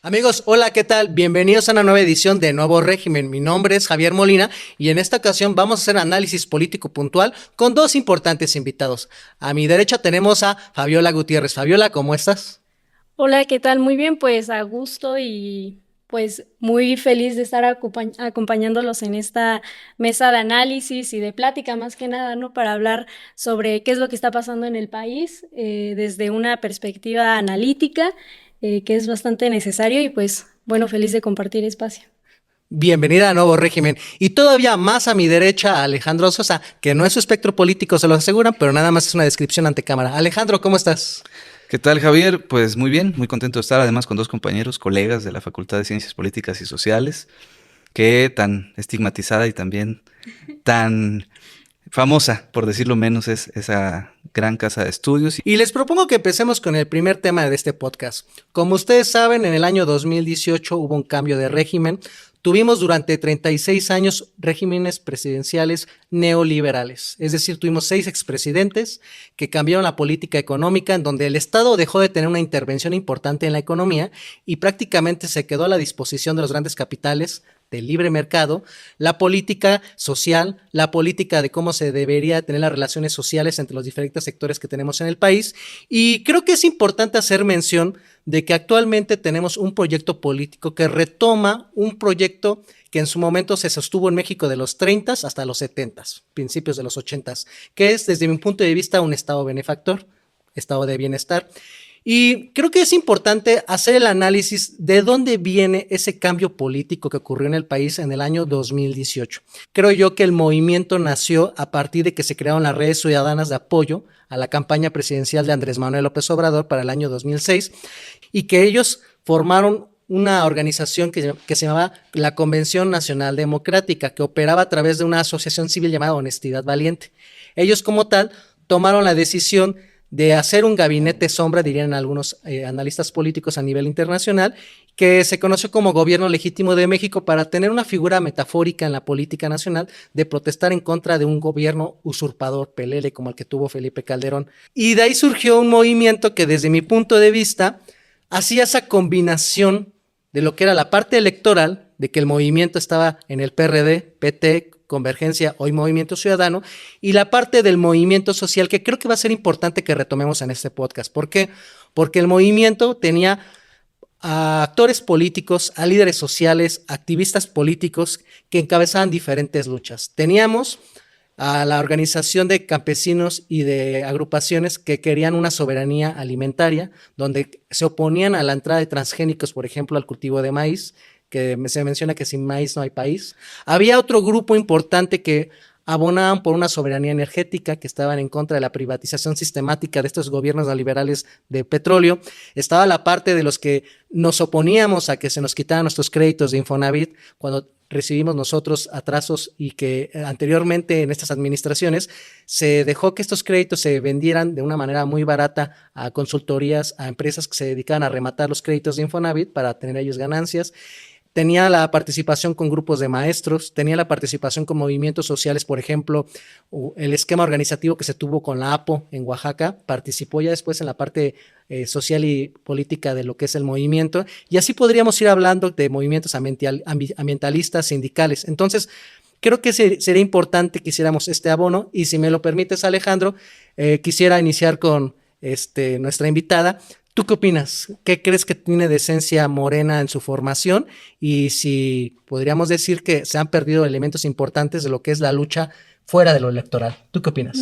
Amigos, hola, ¿qué tal? Bienvenidos a una nueva edición de Nuevo Régimen. Mi nombre es Javier Molina y en esta ocasión vamos a hacer análisis político puntual con dos importantes invitados. A mi derecha tenemos a Fabiola Gutiérrez. Fabiola, ¿cómo estás? Hola, ¿qué tal? Muy bien, pues a gusto y pues muy feliz de estar acompañándolos en esta mesa de análisis y de plática más que nada, ¿no? Para hablar sobre qué es lo que está pasando en el país desde una perspectiva analítica, que es bastante necesario y pues bueno, feliz de compartir espacio. Bienvenida a Nuevo Régimen. Y todavía más a mi derecha, Alejandro Sosa, que no es su espectro político, se lo aseguran, pero nada más es una descripción ante cámara. Alejandro, ¿cómo estás? ¿Qué tal, Javier? Pues muy bien, muy contento de estar además con dos compañeros, colegas de la Facultad de Ciencias Políticas y Sociales, que tan estigmatizada y también tan famosa, por decirlo menos, es esa gran casa de estudios. Y les propongo que empecemos con el primer tema de este podcast. Como ustedes saben, en el año 2018 hubo un cambio de régimen. Tuvimos durante 36 años regímenes presidenciales neoliberales. Es decir, tuvimos 6 expresidentes que cambiaron la política económica en donde el Estado dejó de tener una intervención importante en la economía y prácticamente se quedó a la disposición de los grandes capitales del libre mercado, la política social, la política de cómo se debería tener las relaciones sociales entre los diferentes sectores que tenemos en el país. Y creo que es importante hacer mención de que actualmente tenemos un proyecto político que retoma un proyecto que en su momento se sostuvo en México de los 30 hasta los 70, principios de los 80, que es desde mi punto de vista un Estado benefactor, Estado de bienestar. Y creo que es importante hacer el análisis de dónde viene ese cambio político que ocurrió en el país en el año 2018. Creo yo que el movimiento nació a partir de que se crearon las redes ciudadanas de apoyo a la campaña presidencial de Andrés Manuel López Obrador para el año 2006 y que ellos formaron una organización que se llamaba la Convención Nacional Democrática, que operaba a través de una asociación civil llamada Honestidad Valiente. Ellos como tal tomaron la decisión de hacer un gabinete sombra, dirían algunos analistas políticos a nivel internacional, que se conoció como Gobierno Legítimo de México para tener una figura metafórica en la política nacional de protestar en contra de un gobierno usurpador, pelele, como el que tuvo Felipe Calderón. Y de ahí surgió un movimiento que desde mi punto de vista hacía esa combinación de lo que era la parte electoral, de que el movimiento estaba en el PRD, PT, Convergencia, hoy Movimiento Ciudadano, y la parte del movimiento social, que creo que va a ser importante que retomemos en este podcast. ¿Por qué? Porque el movimiento tenía a actores políticos, a líderes sociales, activistas políticos que encabezaban diferentes luchas. Teníamos a la organización de campesinos y de agrupaciones que querían una soberanía alimentaria, donde se oponían a la entrada de transgénicos, por ejemplo, al cultivo de maíz, que se menciona que sin maíz no hay país. Había otro grupo importante que abonaban por una soberanía energética, que estaban en contra de la privatización sistemática de estos gobiernos neoliberales de petróleo. Estaba la parte de los que nos oponíamos a que se nos quitaran nuestros créditos de Infonavit cuando recibimos nosotros atrasos y que anteriormente en estas administraciones se dejó que estos créditos se vendieran de una manera muy barata a consultorías, a empresas que se dedicaban a rematar los créditos de Infonavit para tener ellos ganancias. Tenía la participación con grupos de maestros, tenía la participación con movimientos sociales, por ejemplo, el esquema organizativo que se tuvo con la APO en Oaxaca, participó ya después en la parte social y política de lo que es el movimiento, y así podríamos ir hablando de movimientos ambientalistas, sindicales. Entonces, creo que sería importante que hiciéramos este abono, y si me lo permites, Alejandro, quisiera iniciar con nuestra invitada. ¿Tú qué opinas? ¿Qué crees que tiene de esencia Morena en su formación? Y si podríamos decir que se han perdido elementos importantes de lo que es la lucha fuera de lo electoral. ¿Tú qué opinas?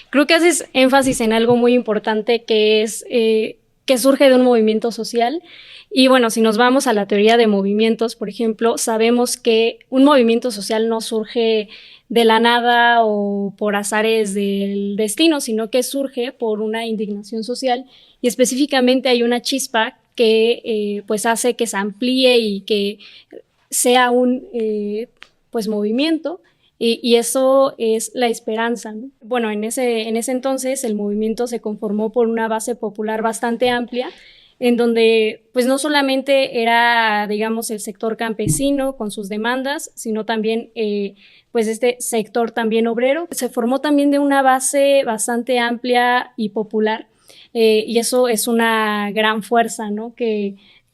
Creo que haces énfasis en algo muy importante que es que surge de un movimiento social. Y bueno, si nos vamos a la teoría de movimientos, por ejemplo, sabemos que un movimiento social no surge de la nada o por azares del destino, sino que surge por una indignación social y específicamente hay una chispa que pues hace que se amplíe y que sea un pues movimiento y eso es la esperanza, ¿no? Bueno, en ese entonces el movimiento se conformó por una base popular bastante amplia en donde pues no solamente era, digamos, el sector campesino con sus demandas, sino también pues este sector también obrero. Se formó también de una base bastante amplia y popular y eso es una gran fuerza, ¿no?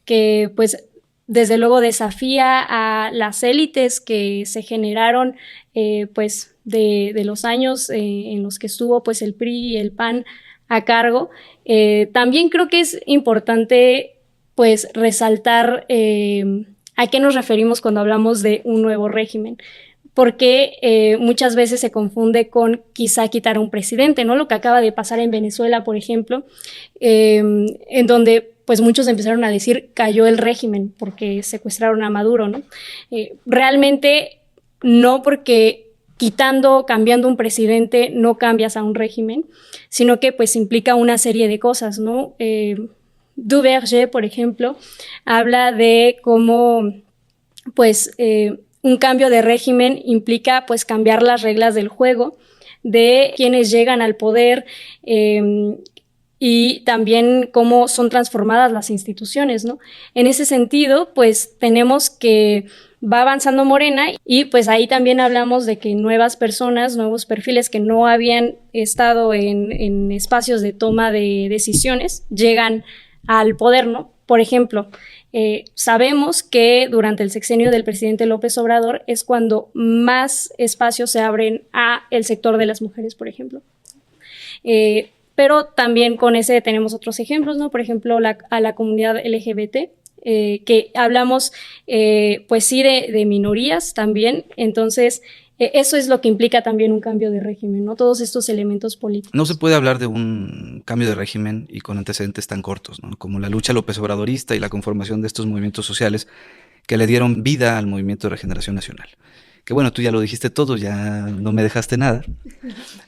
que pues desde luego desafía a las élites que se generaron pues de los años en los que estuvo pues el PRI y el PAN a cargo. También creo que es importante pues resaltar a qué nos referimos cuando hablamos de un nuevo régimen, porque muchas veces se confunde con quizá quitar a un presidente, ¿no? Lo que acaba de pasar en Venezuela, por ejemplo, en donde pues muchos empezaron a decir cayó el régimen porque secuestraron a Maduro, ¿no? Realmente no, porque cambiando un presidente no cambias a un régimen, sino que pues implica una serie de cosas, ¿no? Duverger, por ejemplo, habla de cómo pues un cambio de régimen implica pues cambiar las reglas del juego de quienes llegan al poder y también cómo son transformadas las instituciones, ¿no? En ese sentido, pues tenemos que va avanzando Morena y pues ahí también hablamos de que nuevas personas, nuevos perfiles que no habían estado en espacios de toma de decisiones llegan al poder, ¿no? Por ejemplo, sabemos que durante el sexenio del presidente López Obrador es cuando más espacios se abren a el sector de las mujeres, por ejemplo. Pero también con ese tenemos otros ejemplos, ¿no? Por ejemplo, a la comunidad LGBT, que hablamos, pues sí, de minorías también. Entonces, eso es lo que implica también un cambio de régimen, ¿no? Todos estos elementos políticos. No se puede hablar de un cambio de régimen y con antecedentes tan cortos, ¿no? Como la lucha López Obradorista y la conformación de estos movimientos sociales que le dieron vida al Movimiento de Regeneración Nacional. Que bueno, tú ya lo dijiste todo, ya no me dejaste nada.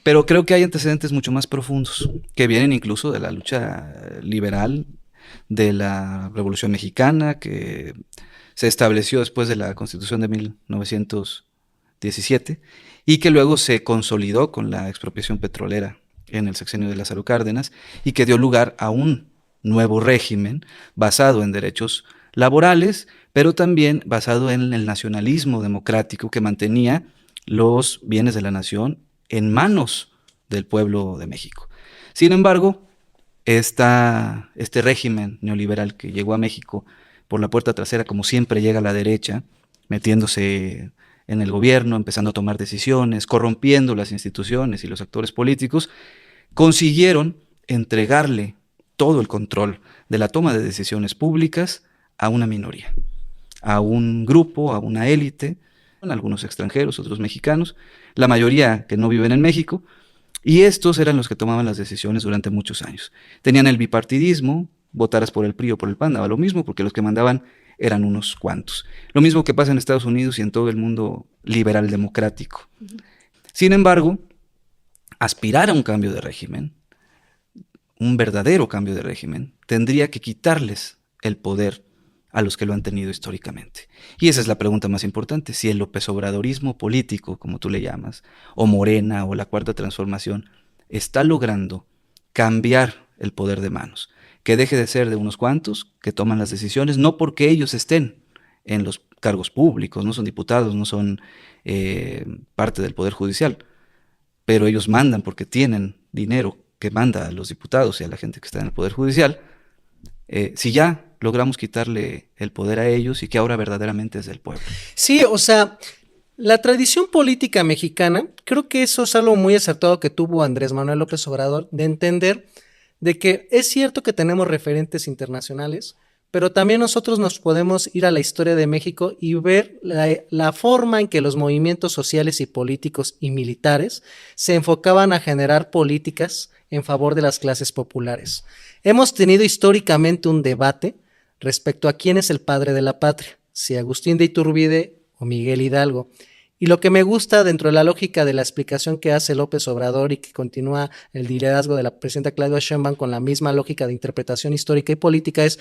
Pero creo que hay antecedentes mucho más profundos, que vienen incluso de la lucha liberal, de la Revolución Mexicana, que se estableció después de la Constitución de 1917 y que luego se consolidó con la expropiación petrolera en el sexenio de Lázaro Cárdenas y que dio lugar a un nuevo régimen basado en derechos laborales, pero también basado en el nacionalismo democrático que mantenía los bienes de la nación en manos del pueblo de México. Sin embargo, este régimen neoliberal que llegó a México por la puerta trasera, como siempre llega a la derecha, metiéndose en el gobierno, empezando a tomar decisiones, corrompiendo las instituciones y los actores políticos, consiguieron entregarle todo el control de la toma de decisiones públicas a una minoría, a un grupo, a una élite, algunos extranjeros, otros mexicanos, la mayoría que no viven en México, y estos eran los que tomaban las decisiones durante muchos años. Tenían el bipartidismo, votaras por el PRI o por el PAN, daba lo mismo, porque los que mandaban eran unos cuantos. Lo mismo que pasa en Estados Unidos y en todo el mundo liberal democrático. Sin embargo, aspirar a un cambio de régimen, un verdadero cambio de régimen, tendría que quitarles el poder a los que lo han tenido históricamente. Y esa es la pregunta más importante, si el López Obradorismo político, como tú le llamas, o Morena, o la Cuarta Transformación, está logrando cambiar el poder de manos, que deje de ser de unos cuantos que toman las decisiones, no porque ellos estén en los cargos públicos, no son diputados, no son parte del Poder Judicial, pero ellos mandan porque tienen dinero que manda a los diputados y a la gente que está en el Poder Judicial. Si ya logramos quitarle el poder a ellos y que ahora verdaderamente es del pueblo. Sí, o sea, la tradición política mexicana, creo que eso es algo muy acertado que tuvo Andrés Manuel López Obrador, de entender de que es cierto que tenemos referentes internacionales, pero también nosotros nos podemos ir a la historia de México y ver la forma en que los movimientos sociales y políticos y militares se enfocaban a generar políticas en favor de las clases populares. Hemos tenido históricamente un debate respecto a quién es el padre de la patria, si Agustín de Iturbide o Miguel Hidalgo. Y lo que me gusta dentro de la lógica de la explicación que hace López Obrador y que continúa el liderazgo de la presidenta Claudia Sheinbaum con la misma lógica de interpretación histórica y política es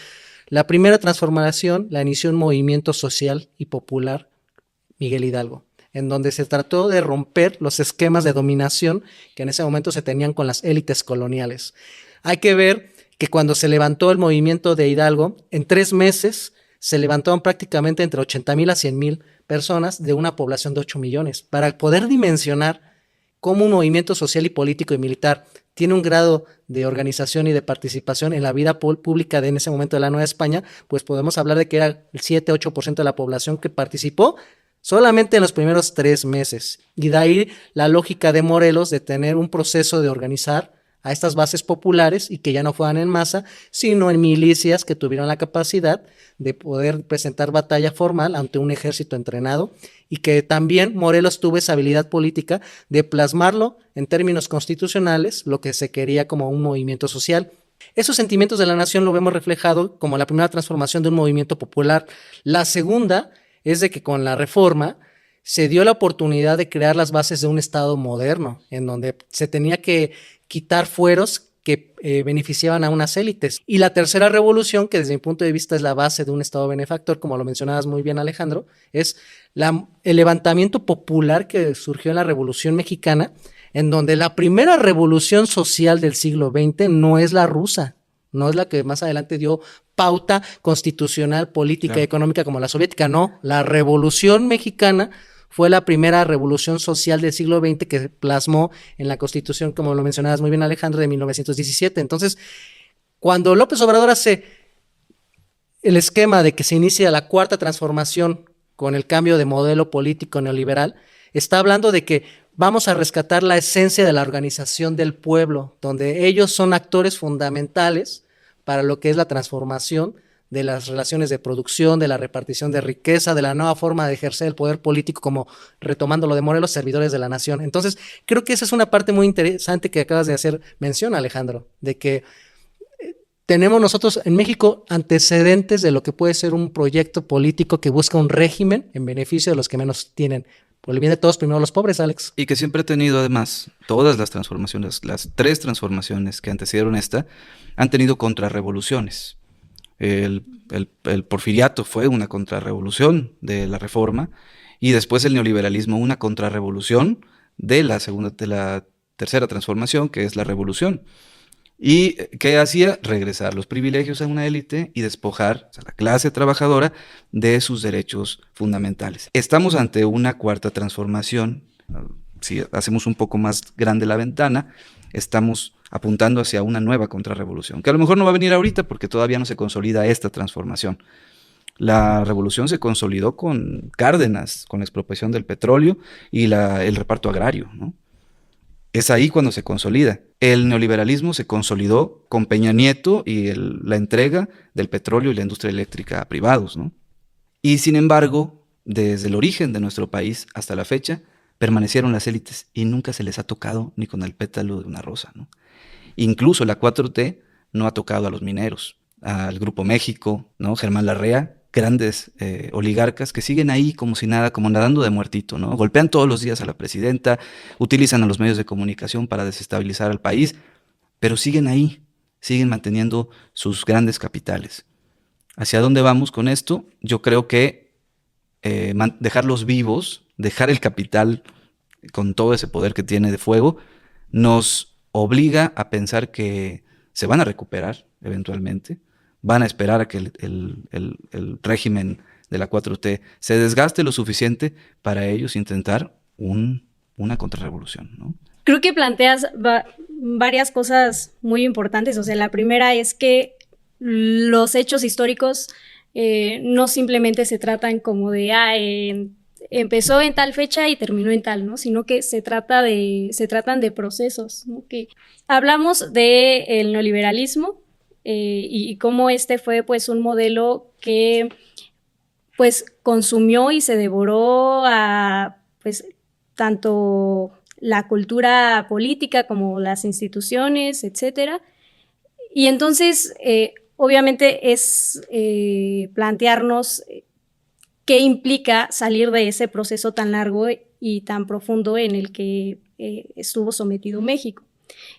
la primera transformación la inició un movimiento social y popular, Miguel Hidalgo, en donde se trató de romper los esquemas de dominación que en ese momento se tenían con las élites coloniales. Hay que ver que cuando se levantó el movimiento de Hidalgo, en 3 meses se levantaron prácticamente entre 80,000 a 100,000 personas de una población de 8 millones. Para poder dimensionar cómo un movimiento social y político y militar tiene un grado de organización y de participación en la vida pública de en ese momento de la Nueva España, pues podemos hablar de que era el 7-8% de la población que participó solamente en los primeros 3 meses. Y de ahí la lógica de Morelos de tener un proceso de organizar a estas bases populares y que ya no fueran en masa, sino en milicias que tuvieron la capacidad de poder presentar batalla formal ante un ejército entrenado, y que también Morelos tuvo esa habilidad política de plasmarlo en términos constitucionales, lo que se quería como un movimiento social. Esos sentimientos de la nación lo vemos reflejado como la primera transformación de un movimiento popular. La segunda es de que con la reforma se dio la oportunidad de crear las bases de un Estado moderno, en donde se tenía que quitar fueros que beneficiaban a unas élites. Y la tercera revolución, que desde mi punto de vista es la base de un Estado benefactor, como lo mencionabas muy bien, Alejandro, es el levantamiento popular que surgió en la Revolución Mexicana, en donde la primera revolución social del siglo XX no es la rusa, no es la que más adelante dio pauta constitucional, política y económica como la soviética, no, la Revolución Mexicana fue la primera revolución social del siglo XX que plasmó en la Constitución, como lo mencionabas muy bien, Alejandro, de 1917. Entonces, cuando López Obrador hace el esquema de que se inicia la cuarta transformación con el cambio de modelo político neoliberal, está hablando de que vamos a rescatar la esencia de la organización del pueblo, donde ellos son actores fundamentales para lo que es la transformación de las relaciones de producción, de la repartición de riqueza, de la nueva forma de ejercer el poder político, como retomando lo de Morelos, servidores de la nación. Entonces, creo que esa es una parte muy interesante que acabas de hacer mención, Alejandro, de que tenemos nosotros en México antecedentes de lo que puede ser un proyecto político que busca un régimen en beneficio de los que menos tienen. Por el bien de todos, primero los pobres, Alex. Y que siempre ha tenido además todas las transformaciones, las 3 transformaciones que antecedieron esta, han tenido contrarrevoluciones. El porfiriato fue una contrarrevolución de la reforma, y después el neoliberalismo una contrarrevolución de la tercera transformación, que es la revolución. ¿Y qué hacía? Regresar los privilegios a una élite y despojar a la clase trabajadora de sus derechos fundamentales. Estamos ante una cuarta transformación. Si hacemos un poco más grande la ventana, estamos apuntando hacia una nueva contrarrevolución, que a lo mejor no va a venir ahorita porque todavía no se consolida esta transformación. La revolución se consolidó con Cárdenas, con la expropiación del petróleo y el reparto agrario, ¿no? Es ahí cuando se consolida. El neoliberalismo se consolidó con Peña Nieto y la entrega del petróleo y la industria eléctrica a privados, ¿no? Y sin embargo, desde el origen de nuestro país hasta la fecha, permanecieron las élites y nunca se les ha tocado ni con el pétalo de una rosa, ¿no? Incluso la 4T no ha tocado a los mineros, al Grupo México, ¿no? Germán Larrea, grandes oligarcas que siguen ahí como si nada, como nadando de muertito, ¿no? Golpean todos los días a la presidenta, utilizan a los medios de comunicación para desestabilizar al país, pero siguen ahí, siguen manteniendo sus grandes capitales. ¿Hacia dónde vamos con esto? Yo creo que dejarlos vivos, dejar el capital con todo ese poder que tiene de fuego, nos obliga a pensar que se van a recuperar eventualmente, van a esperar a que el régimen de la 4T se desgaste lo suficiente para ellos intentar una contrarrevolución, ¿no? Creo que planteas varias cosas muy importantes. O sea, la primera es que los hechos históricos no simplemente se tratan como de empezó en tal fecha y terminó en tal, ¿no? Sino que se tratan de procesos, ¿no? Que hablamos del neoliberalismo y cómo este fue pues un modelo que pues consumió y se devoró a pues tanto la cultura política como las instituciones, etcétera. Y entonces obviamente es plantearnos qué implica salir de ese proceso tan largo y tan profundo en el que estuvo sometido México,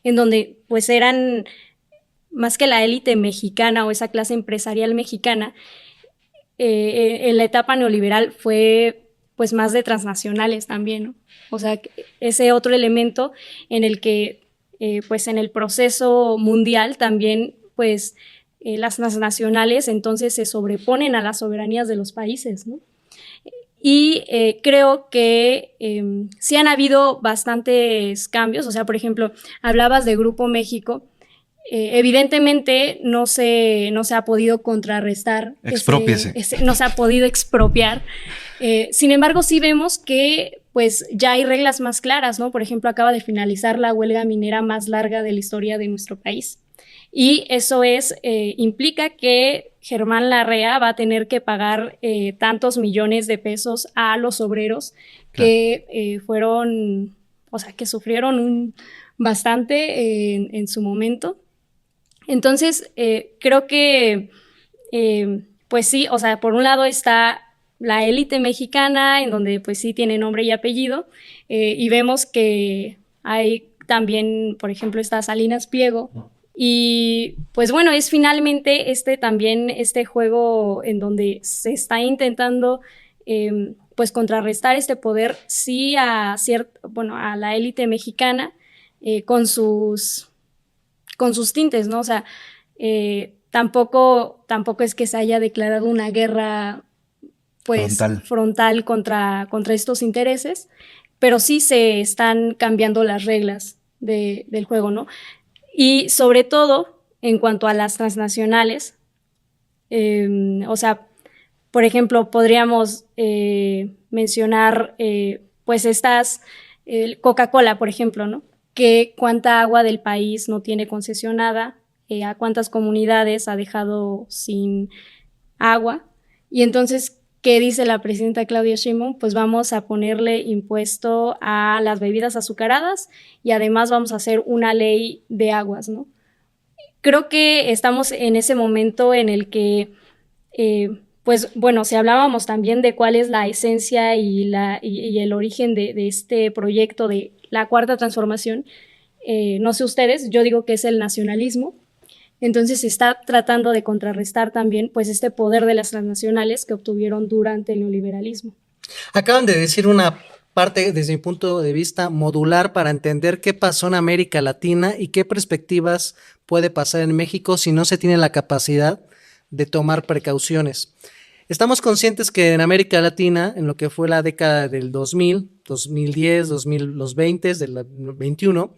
en donde pues eran más que la élite mexicana o esa clase empresarial mexicana, en la etapa neoliberal fue pues más de transnacionales también, ¿no? O sea, ese otro elemento en el que pues en el proceso mundial también pues las transnacionales entonces se sobreponen a las soberanías de los países, ¿no? Y creo que sí han habido bastantes cambios. O sea, por ejemplo, hablabas de Grupo México. Evidentemente no se ha podido contrarrestar. Expropiese. No se ha podido expropiar. Sin embargo, sí vemos que pues ya hay reglas más claras, ¿no? Por ejemplo, acaba de finalizar la huelga minera más larga de la historia de nuestro país. Y eso implica que Germán Larrea va a tener que pagar tantos millones de pesos a los obreros que fueron, o sea, que sufrieron bastante en su momento. Entonces, creo que, pues sí, o sea, por un lado está la élite mexicana, en donde pues sí tiene nombre y apellido, y vemos que hay también, por ejemplo, está Salinas Pliego, y pues bueno, es finalmente también este juego en donde se está intentando pues contrarrestar este poder, sí a la élite mexicana con sus tintes, ¿no? O sea, tampoco es que se haya declarado una guerra pues frontal contra estos intereses, pero sí se están cambiando las reglas del juego, ¿no? Y sobre todo en cuanto a las transnacionales, o sea, por ejemplo, podríamos mencionar pues Coca-Cola, por ejemplo, ¿no? Que cuánta agua del país no tiene concesionada, a cuántas comunidades ha dejado sin agua. Y entonces, ¿qué dice la presidenta Claudia Sheinbaum? Pues vamos a ponerle impuesto a las bebidas azucaradas y además vamos a hacer una ley de aguas, ¿no? Creo que estamos en ese momento en el que, pues bueno, si hablábamos también de cuál es la esencia y el origen de este proyecto de la Cuarta Transformación, no sé ustedes, yo digo que es el nacionalismo. Entonces se está tratando de contrarrestar también pues este poder de las transnacionales que obtuvieron durante el neoliberalismo. Acaban de decir una parte, desde mi punto de vista, modular para entender qué pasó en América Latina y qué perspectivas puede pasar en México si no se tiene la capacidad de tomar precauciones. Estamos conscientes que en América Latina, en lo que fue la década del 2000, 2010, 2000, los 20, del 21,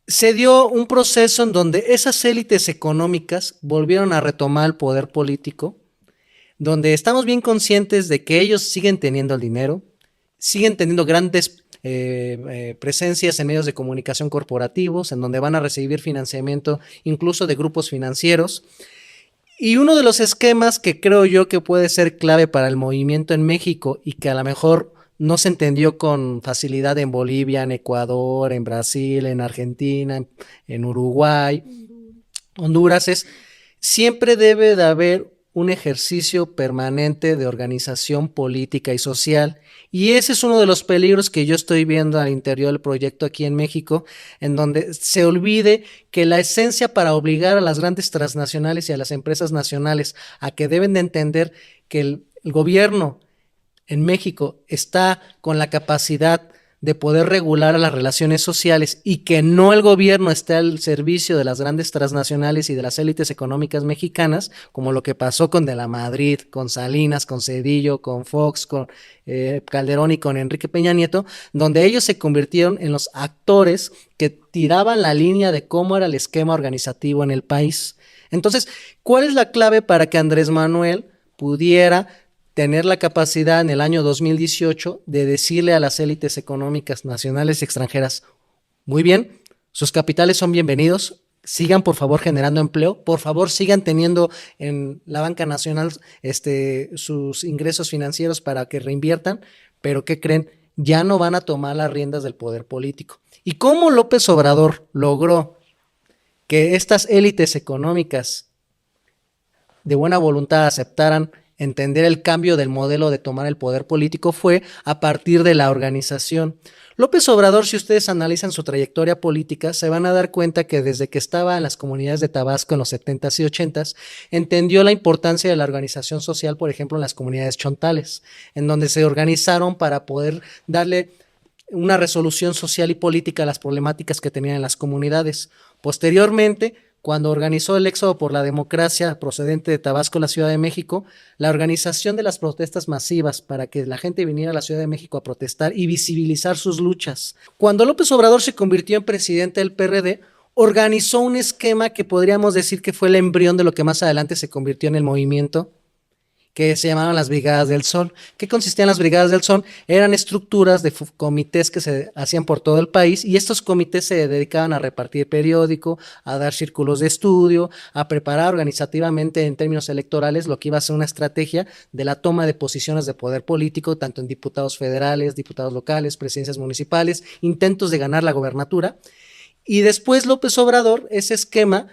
se dio un proceso en donde esas élites económicas volvieron a retomar el poder político, donde estamos bien conscientes de que ellos siguen teniendo el dinero, siguen teniendo grandes presencias en medios de comunicación corporativos, en donde van a recibir financiamiento incluso de grupos financieros. Y uno de los esquemas que creo yo que puede ser clave para el movimiento en México y que a lo mejor no se entendió con facilidad en Bolivia, en Ecuador, en Brasil, en Argentina, en Uruguay, Honduras, siempre debe de haber un ejercicio permanente de organización política y social. Y ese es uno de los peligros que yo estoy viendo al interior del proyecto aquí en México, en donde se olvide que la esencia para obligar a las grandes transnacionales y a las empresas nacionales a que deben de entender que el gobierno en México está con la capacidad de poder regular a las relaciones sociales y que no el gobierno esté al servicio de las grandes transnacionales y de las élites económicas mexicanas, como lo que pasó con De la Madrid, con Salinas, con Zedillo, con Fox, con Calderón y con Enrique Peña Nieto, donde ellos se convirtieron en los actores que tiraban la línea de cómo era el esquema organizativo en el país. Entonces, ¿cuál es la clave para que Andrés Manuel pudiera tener la capacidad en el año 2018 de decirle a las élites económicas nacionales y extranjeras: muy bien, sus capitales son bienvenidos, sigan por favor generando empleo, por favor sigan teniendo en la banca nacional sus ingresos financieros para que reinviertan, pero ¿qué creen? Ya no van a tomar las riendas del poder político. ¿Y cómo López Obrador logró que estas élites económicas de buena voluntad aceptaran entender el cambio del modelo de tomar el poder político? Fue a partir de la organización. López Obrador, si ustedes analizan su trayectoria política, se van a dar cuenta que desde que estaba en las comunidades de Tabasco en los 70s y 80s, entendió la importancia de la organización social, por ejemplo, en las comunidades chontales, en donde se organizaron para poder darle una resolución social y política a las problemáticas que tenían en las comunidades. Posteriormente, cuando organizó el éxodo por la democracia procedente de Tabasco a la Ciudad de México, la organización de las protestas masivas para que la gente viniera a la Ciudad de México a protestar y visibilizar sus luchas. Cuando López Obrador se convirtió en presidente del PRD, organizó un esquema que podríamos decir que fue el embrión de lo que más adelante se convirtió en el movimiento, que se llamaban las Brigadas del Sol. ¿Qué consistían las Brigadas del Sol? Eran estructuras de comités que se hacían por todo el país, y estos comités se dedicaban a repartir periódico, a dar círculos de estudio, a preparar organizativamente en términos electorales lo que iba a ser una estrategia de la toma de posiciones de poder político, tanto en diputados federales, diputados locales, presidencias municipales, intentos de ganar la gobernatura. Y después López Obrador ese esquema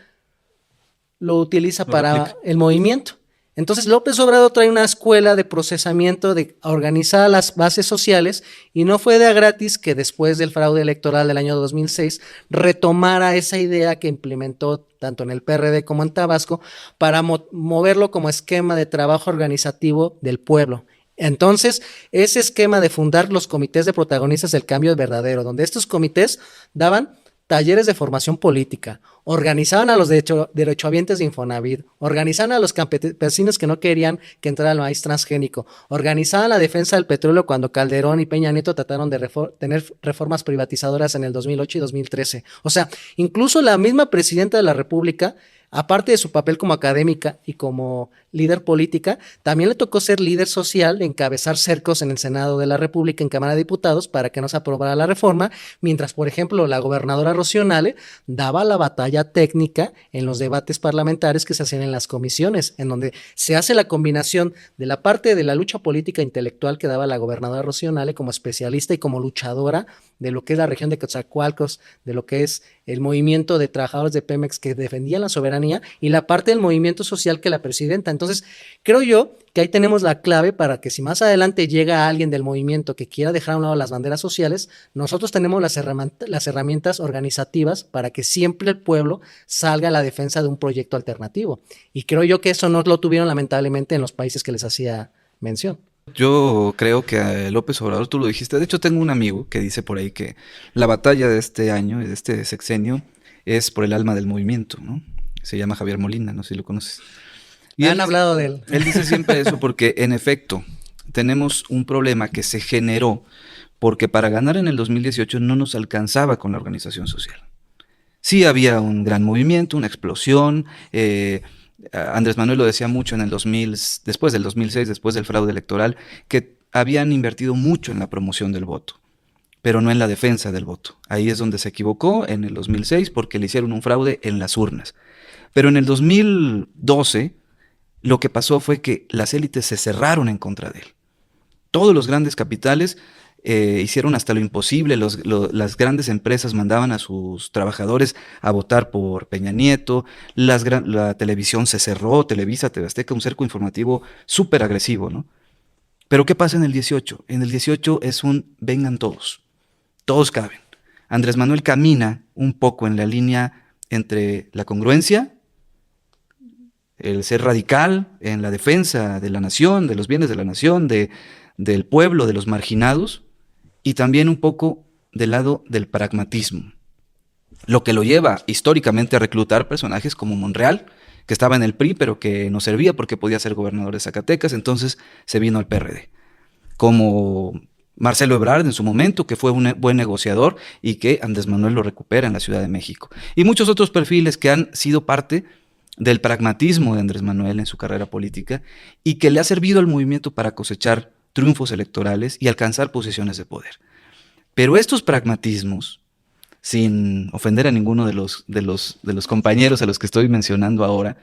lo utiliza para el movimiento. Entonces López Obrador trae una escuela de procesamiento, de organizar a las bases sociales, y no fue de a gratis que después del fraude electoral del año 2006 retomara esa idea que implementó tanto en el PRD como en Tabasco para moverlo como esquema de trabajo organizativo del pueblo. Entonces, ese esquema de fundar los comités de protagonistas del cambio verdadero, donde estos comités daban talleres de formación política, organizaban a los derechohabientes de Infonavit, organizaban a los campesinos que no querían que entrara el maíz transgénico, organizaban la defensa del petróleo cuando Calderón y Peña Nieto trataron de tener reformas privatizadoras en el 2008 y 2013. O sea, incluso la misma presidenta de la República, aparte de su papel como académica y como líder política, también le tocó ser líder social, encabezar cercos en el Senado de la República, en Cámara de Diputados, para que no se aprobara la reforma, mientras, por ejemplo, la gobernadora Rocío Nale daba la batalla técnica en los debates parlamentarios que se hacían en las comisiones, en donde se hace la combinación de la parte de la lucha política intelectual que daba la gobernadora Rocío Nale como especialista y como luchadora de lo que es la región de Coatzacoalcos, de lo que es el movimiento de trabajadores de Pemex que defendían la soberanía, y la parte del movimiento social que la presidenta. Entonces, creo yo que ahí tenemos la clave para que si más adelante llega alguien del movimiento que quiera dejar a un lado las banderas sociales, nosotros tenemos las herramientas organizativas para que siempre el pueblo salga a la defensa de un proyecto alternativo. Y creo yo que eso no lo tuvieron lamentablemente en los países que les hacía mención. Yo creo que a López Obrador, tú lo dijiste, de hecho tengo un amigo que dice por ahí que la batalla de este año, de este sexenio, es por el alma del movimiento, ¿no? Se llama Javier Molina, no sé si lo conoces. Y Han hablado de él. Él dice siempre eso porque, en efecto, tenemos un problema que se generó porque para ganar en el 2018 no nos alcanzaba con la organización social. Sí había un gran movimiento, una explosión. Andrés Manuel lo decía mucho en el 2000, después del 2006, después del fraude electoral, que habían invertido mucho en la promoción del voto, pero no en la defensa del voto. Ahí es donde se equivocó en el 2006 porque le hicieron un fraude en las urnas. Pero en el 2012 lo que pasó fue que las élites se cerraron en contra de él. Todos los grandes capitales hicieron hasta lo imposible. Las grandes empresas mandaban a sus trabajadores a votar por Peña Nieto. La televisión se cerró, Televisa, TV Azteca, un cerco informativo súper agresivo, ¿no? Pero ¿qué pasa en el 18? En el 18 es un vengan todos. Todos caben. Andrés Manuel camina un poco en la línea entre la congruencia, el ser radical en la defensa de la nación, de los bienes de la nación, del pueblo, de los marginados, y también un poco del lado del pragmatismo. Lo que lo lleva históricamente a reclutar personajes como Monreal, que estaba en el PRI, pero que no servía porque podía ser gobernador de Zacatecas, entonces se vino al PRD. Como Marcelo Ebrard en su momento, que fue un buen negociador y que Andrés Manuel lo recupera en la Ciudad de México. Y muchos otros perfiles que han sido parte del pragmatismo de Andrés Manuel en su carrera política y que le ha servido al movimiento para cosechar triunfos electorales y alcanzar posiciones de poder. Pero estos pragmatismos, sin ofender a ninguno de los compañeros a los que estoy mencionando ahora,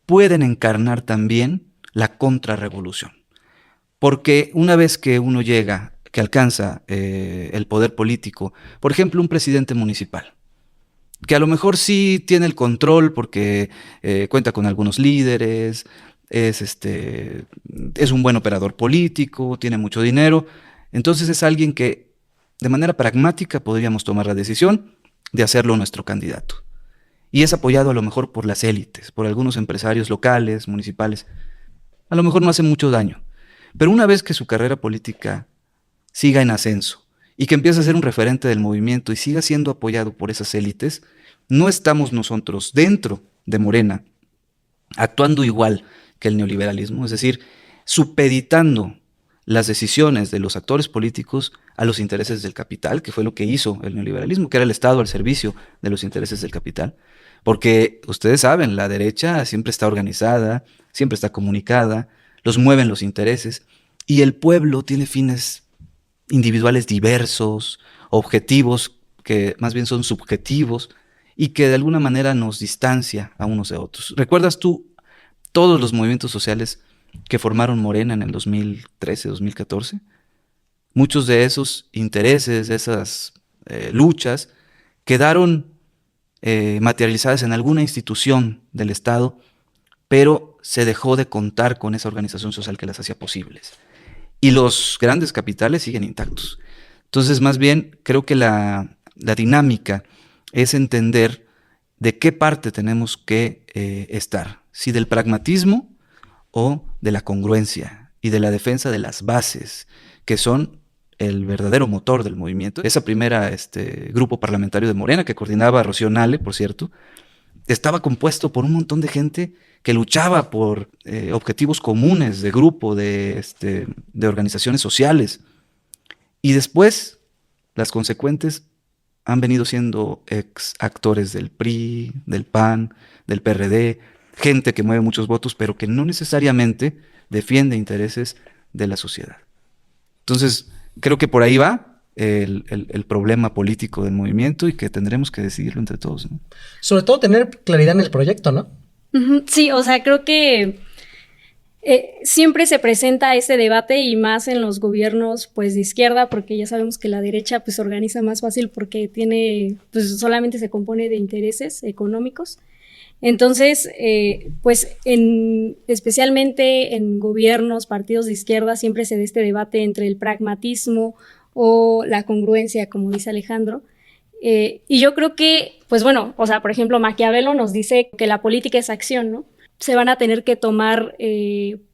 pueden encarnar también la contrarrevolución. Porque una vez que uno llega, que alcanza el poder político, por ejemplo, un presidente municipal, que a lo mejor sí tiene el control porque cuenta con algunos líderes, es un buen operador político, tiene mucho dinero, entonces es alguien que de manera pragmática podríamos tomar la decisión de hacerlo nuestro candidato. Y es apoyado a lo mejor por las élites, por algunos empresarios locales, municipales. A lo mejor no hace mucho daño. Pero una vez que su carrera política siga en ascenso y que empiece a ser un referente del movimiento y siga siendo apoyado por esas élites, no estamos nosotros dentro de Morena actuando igual que el neoliberalismo, es decir, supeditando las decisiones de los actores políticos a los intereses del capital, que fue lo que hizo el neoliberalismo, que era el Estado al servicio de los intereses del capital. Porque ustedes saben, la derecha siempre está organizada, siempre está comunicada, los mueven los intereses, y el pueblo tiene fines individuales diversos, objetivos que más bien son subjetivos y que de alguna manera nos distancia a unos de otros. ¿Recuerdas tú todos los movimientos sociales que formaron Morena en el 2013, 2014? Muchos de esos intereses, de esas luchas, quedaron materializadas en alguna institución del Estado, pero se dejó de contar con esa organización social que las hacía posibles. Y los grandes capitales siguen intactos. Entonces, más bien, creo que la dinámica es entender de qué parte tenemos que estar, si del pragmatismo o de la congruencia y de la defensa de las bases, que son el verdadero motor del movimiento. Esa primera grupo parlamentario de Morena, que coordinaba a Rocío Nale, por cierto, estaba compuesto por un montón de gente que luchaba por objetivos comunes de grupo, de organizaciones sociales. Y después, las consecuentes han venido siendo ex actores del PRI, del PAN, del PRD, gente que mueve muchos votos, pero que no necesariamente defiende intereses de la sociedad. Entonces, creo que por ahí va el problema político del movimiento y que tendremos que decidirlo entre todos, ¿no? Sobre todo tener claridad en el proyecto, ¿no? Sí, o sea, creo que siempre se presenta este debate y más en los gobiernos pues de izquierda, porque ya sabemos que la derecha pues organiza más fácil porque tiene, pues solamente se compone de intereses económicos. Entonces, pues especialmente en gobiernos, partidos de izquierda, siempre se da este debate entre el pragmatismo o la congruencia, como dice Alejandro. Y yo creo que, pues bueno, o sea, por ejemplo, Maquiavelo nos dice que la política es acción, ¿no? Se van a tener que tomar,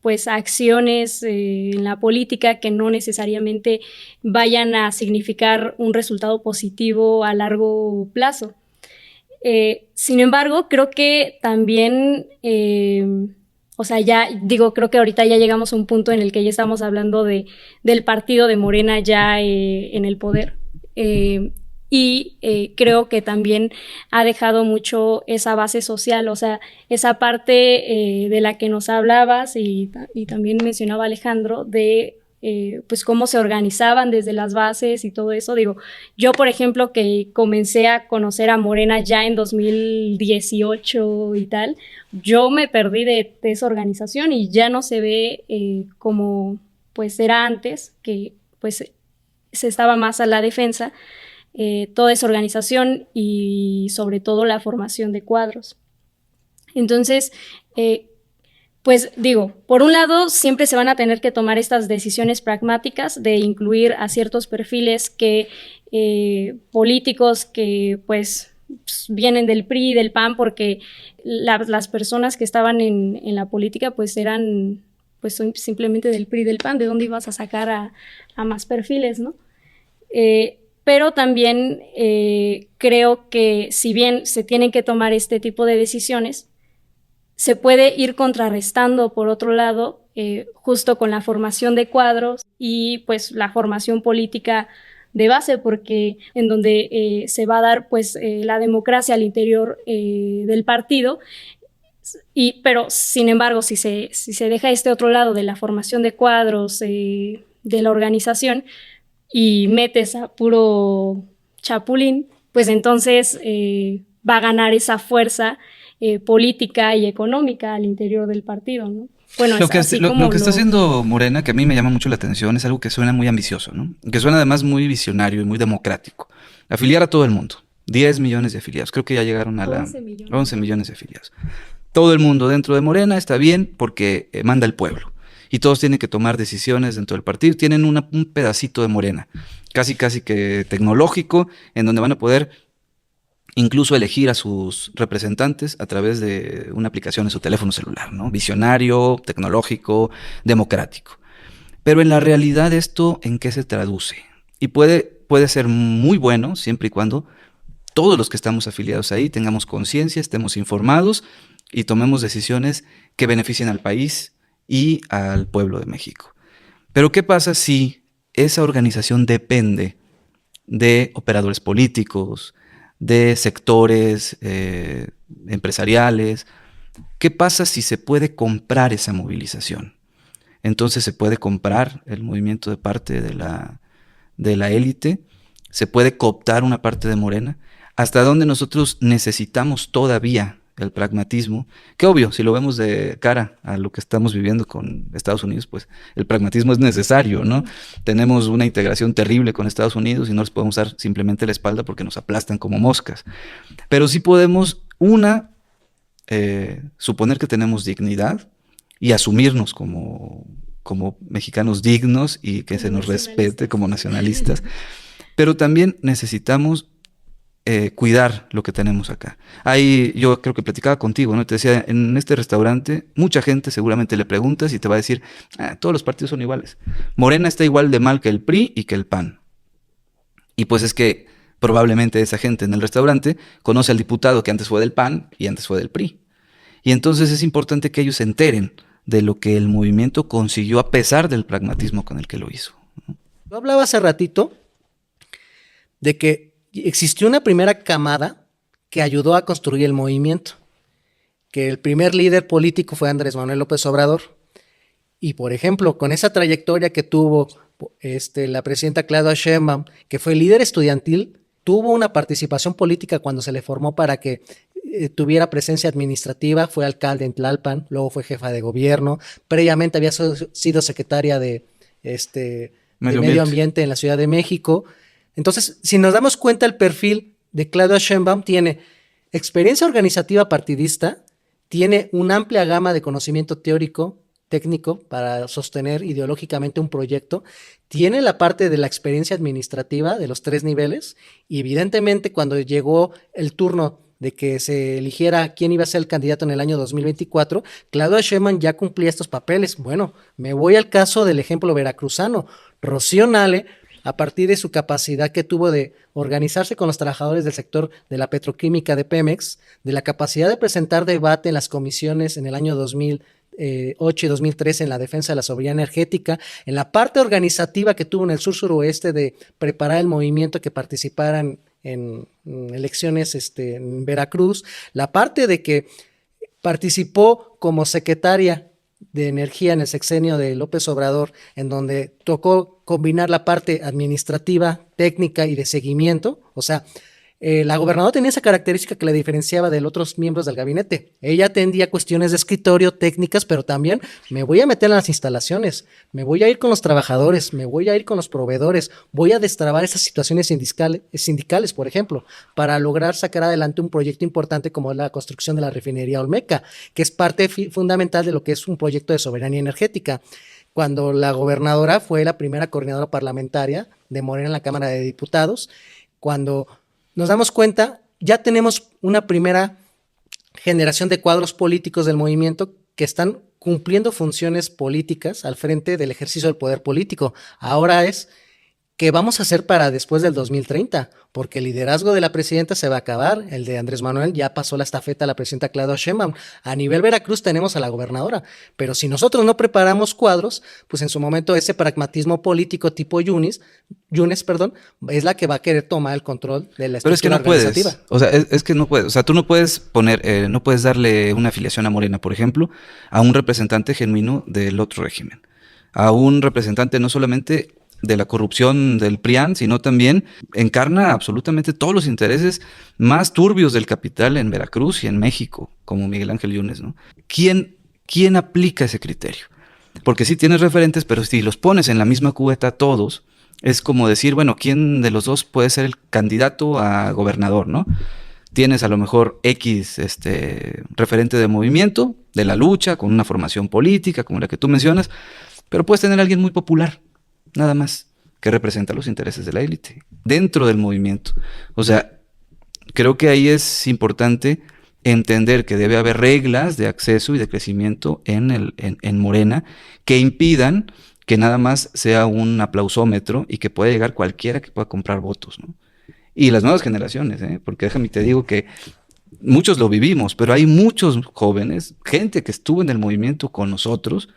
pues, acciones en la política que no necesariamente vayan a significar un resultado positivo a largo plazo. Sin embargo, creo que también, o sea, ya digo, creo que ahorita ya llegamos a un punto en el que ya estamos hablando del partido de Morena ya en el poder. Y creo que también ha dejado mucho esa base social, o sea, esa parte de la que nos hablabas y también mencionaba Alejandro, de pues cómo se organizaban desde las bases y todo eso. Digo, yo por ejemplo que comencé a conocer a Morena ya en 2018 y tal, yo me perdí de esa organización y ya no se ve como pues era antes, que pues se estaba más a la defensa, toda esa organización y sobre todo la formación de cuadros. Entonces, pues digo, por un lado siempre se van a tener que tomar estas decisiones pragmáticas de incluir a ciertos perfiles que políticos que pues vienen del PRI, del PAN, porque las personas que estaban en la política pues eran pues simplemente del PRI, del PAN. ¿De dónde ibas a sacar a más perfiles, no? Pero también creo que si bien se tienen que tomar este tipo de decisiones, se puede ir contrarrestando, por otro lado, justo con la formación de cuadros y pues la formación política de base, porque en donde se va a dar pues la democracia al interior del partido, pero sin embargo, si se deja este otro lado de la formación de cuadros de la organización y metes a puro chapulín, pues entonces va a ganar esa fuerza política y económica al interior del partido, ¿no? Bueno, lo que está haciendo Morena, que a mí me llama mucho la atención, es algo que suena muy ambicioso, ¿no? Que suena además muy visionario y muy democrático. Afiliar a todo el mundo. 10 millones de afiliados. Creo que ya llegaron a 11 millones de afiliados. Todo el mundo dentro de Morena está bien porque manda el pueblo. Y todos tienen que tomar decisiones dentro del partido. Tienen un pedacito de Morena, casi que tecnológico, en donde van a poder incluso elegir a sus representantes a través de una aplicación en su teléfono celular, ¿no? Visionario, tecnológico, democrático. Pero en la realidad, ¿esto en qué se traduce? Y puede ser muy bueno siempre y cuando todos los que estamos afiliados ahí tengamos conciencia, estemos informados y tomemos decisiones que beneficien al país y al pueblo de México. Pero ¿qué pasa si esa organización depende de operadores políticos, de sectores empresariales? ¿Qué pasa si se puede comprar esa movilización? Entonces se puede comprar el movimiento de parte de la élite, se puede cooptar una parte de Morena, hasta donde nosotros necesitamos todavía el pragmatismo, que obvio, si lo vemos de cara a lo que estamos viviendo con Estados Unidos, pues el pragmatismo es necesario, ¿no? Tenemos una integración terrible con Estados Unidos y no les podemos dar simplemente la espalda porque nos aplastan como moscas. Pero sí podemos, suponer que tenemos dignidad y asumirnos como mexicanos dignos y que se nos respete como nacionalistas. Pero también necesitamos cuidar lo que tenemos acá. Ahí yo creo que platicaba contigo, ¿no? Te decía, en este restaurante, mucha gente seguramente le preguntas y te va a decir, todos los partidos son iguales. Morena está igual de mal que el PRI y que el PAN. Y pues es que probablemente esa gente en el restaurante conoce al diputado que antes fue del PAN y antes fue del PRI. Y entonces es importante que ellos se enteren de lo que el movimiento consiguió a pesar del pragmatismo con el que lo hizo. Yo hablaba hace ratito de que existió una primera camada que ayudó a construir el movimiento, que el primer líder político fue Andrés Manuel López Obrador. Y por ejemplo, con esa trayectoria que tuvo la presidenta Claudia Sheinbaum, que fue líder estudiantil, tuvo una participación política cuando se le formó para que tuviera presencia administrativa, fue alcalde en Tlalpan, luego fue jefa de gobierno, previamente había sido secretaria de Medio Ambiente en la Ciudad de México. Entonces, si nos damos cuenta, el perfil de Claudia Sheinbaum tiene experiencia organizativa partidista, tiene una amplia gama de conocimiento teórico, técnico para sostener ideológicamente un proyecto, tiene la parte de la experiencia administrativa de los 3 niveles y evidentemente cuando llegó el turno de que se eligiera quién iba a ser el candidato en el año 2024, Claudia Sheinbaum ya cumplía estos papeles. Bueno, me voy al caso del ejemplo veracruzano. Rocío Nale, a partir de su capacidad que tuvo de organizarse con los trabajadores del sector de la petroquímica de Pemex, de la capacidad de presentar debate en las comisiones en el año 2008 y 2013 en la defensa de la soberanía energética, en la parte organizativa que tuvo en el sur-suroeste de preparar el movimiento que participaran en elecciones en Veracruz, la parte de que participó como secretaria de Energía en el sexenio de López Obrador, en donde tocó combinar la parte administrativa, técnica y de seguimiento. O sea, la gobernadora tenía esa característica que la diferenciaba de los otros miembros del gabinete. Ella atendía cuestiones de escritorio, técnicas, pero también me voy a meter en las instalaciones, me voy a ir con los trabajadores, me voy a ir con los proveedores, voy a destrabar esas situaciones sindicales, por ejemplo, para lograr sacar adelante un proyecto importante como es la construcción de la refinería Olmeca, que es parte fundamental de lo que es un proyecto de soberanía energética. Cuando la gobernadora fue la primera coordinadora parlamentaria de Morena en la Cámara de Diputados, cuando nos damos cuenta, ya tenemos una primera generación de cuadros políticos del movimiento que están cumpliendo funciones políticas al frente del ejercicio del poder político. Ahora es, ¿qué vamos a hacer para después del 2030? Porque el liderazgo de la presidenta se va a acabar, el de Andrés Manuel ya pasó la estafeta a la presidenta Claudia Sheinbaum. A nivel Veracruz tenemos a la gobernadora, pero si nosotros no preparamos cuadros, pues en su momento ese pragmatismo político tipo Yunes, es la que va a querer tomar el control de la estructura organizativa. Pero es que no puedes, o sea, es que no puedes, o sea, tú no puedes poner, no puedes darle una afiliación a Morena, por ejemplo, a un representante genuino del otro régimen, a un representante no solamente de la corrupción del PRIAN, sino también encarna absolutamente todos los intereses más turbios del capital en Veracruz y en México, como Miguel Ángel Yunes, ¿no? ¿Quién aplica ese criterio? Porque sí tienes referentes, pero si los pones en la misma cubeta todos, es como decir, bueno, ¿quién de los dos puede ser el candidato a gobernador, no? Tienes a lo mejor X referente de movimiento, de la lucha, con una formación política, como la que tú mencionas, pero puedes tener a alguien muy popular, nada más, que representa los intereses de la élite dentro del movimiento. O sea, creo que ahí es importante entender que debe haber reglas de acceso y de crecimiento en Morena que impidan que nada más sea un aplausómetro y que pueda llegar cualquiera que pueda comprar votos, ¿no? y las nuevas generaciones, porque déjame te digo que muchos lo vivimos, pero hay muchos jóvenes, gente que estuvo en el movimiento con nosotros,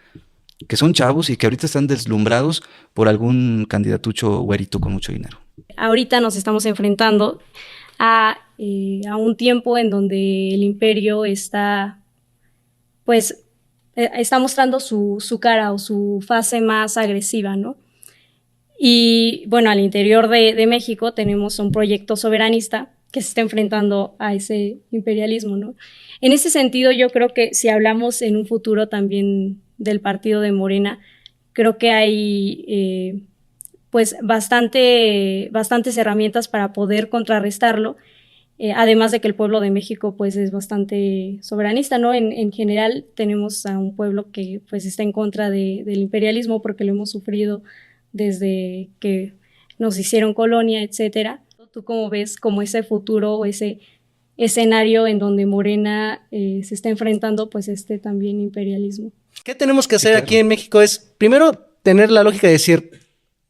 que son chavos y que ahorita están deslumbrados por algún candidatucho güerito con mucho dinero. Ahorita nos estamos enfrentando a un tiempo en donde el imperio está, pues, está mostrando su cara o su fase más agresiva, ¿no? Y bueno, al interior de México tenemos un proyecto soberanista que se está enfrentando a ese imperialismo, ¿no? En ese sentido, yo creo que si hablamos en un futuro también del partido de Morena, creo que hay pues bastantes herramientas para poder contrarrestarlo, además de que el pueblo de México pues es bastante soberanista, ¿no? En general tenemos a un pueblo que pues está en contra del imperialismo porque lo hemos sufrido desde que nos hicieron colonia, etcétera. ¿Tú cómo ves como ese futuro o ese escenario en donde Morena se está enfrentando pues también imperialismo? ¿Qué tenemos que hacer aquí en México? Es primero tener la lógica de decir,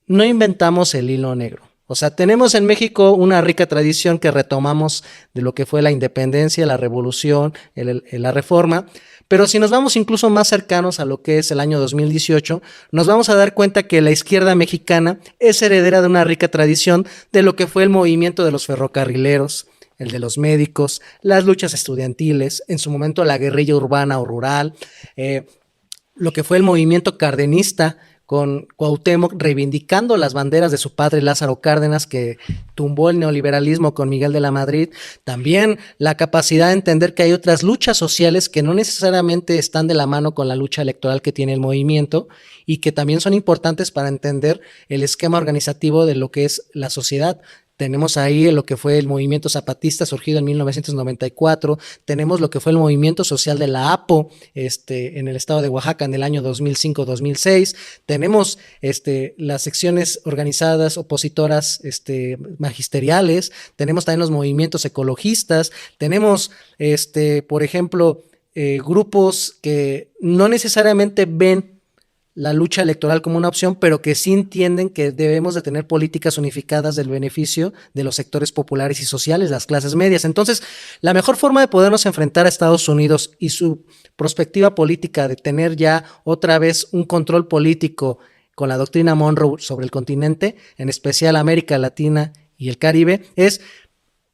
no inventamos el hilo negro. O sea, tenemos en México una rica tradición que retomamos de lo que fue la independencia, la revolución, la reforma, pero si nos vamos incluso más cercanos a lo que es el año 2018, nos vamos a dar cuenta que la izquierda mexicana es heredera de una rica tradición de lo que fue el movimiento de los ferrocarrileros, el de los médicos, las luchas estudiantiles, en su momento la guerrilla urbana o rural, lo que fue el movimiento cardenista, con Cuauhtémoc reivindicando las banderas de su padre Lázaro Cárdenas, que tumbó el neoliberalismo con Miguel de la Madrid. También la capacidad de entender que hay otras luchas sociales que no necesariamente están de la mano con la lucha electoral que tiene el movimiento y que también son importantes para entender el esquema organizativo de lo que es la sociedad. Tenemos ahí lo que fue el movimiento zapatista surgido en 1994, tenemos lo que fue el movimiento social de la APO en el estado de Oaxaca en el año 2005-2006, tenemos las secciones organizadas opositoras magisteriales, tenemos también los movimientos ecologistas, tenemos por ejemplo grupos que no necesariamente ven la lucha electoral como una opción, pero que sí entienden que debemos de tener políticas unificadas del beneficio de los sectores populares y sociales, las clases medias. Entonces, la mejor forma de podernos enfrentar a Estados Unidos y su perspectiva política de tener ya otra vez un control político con la doctrina Monroe sobre el continente, en especial América Latina y el Caribe, es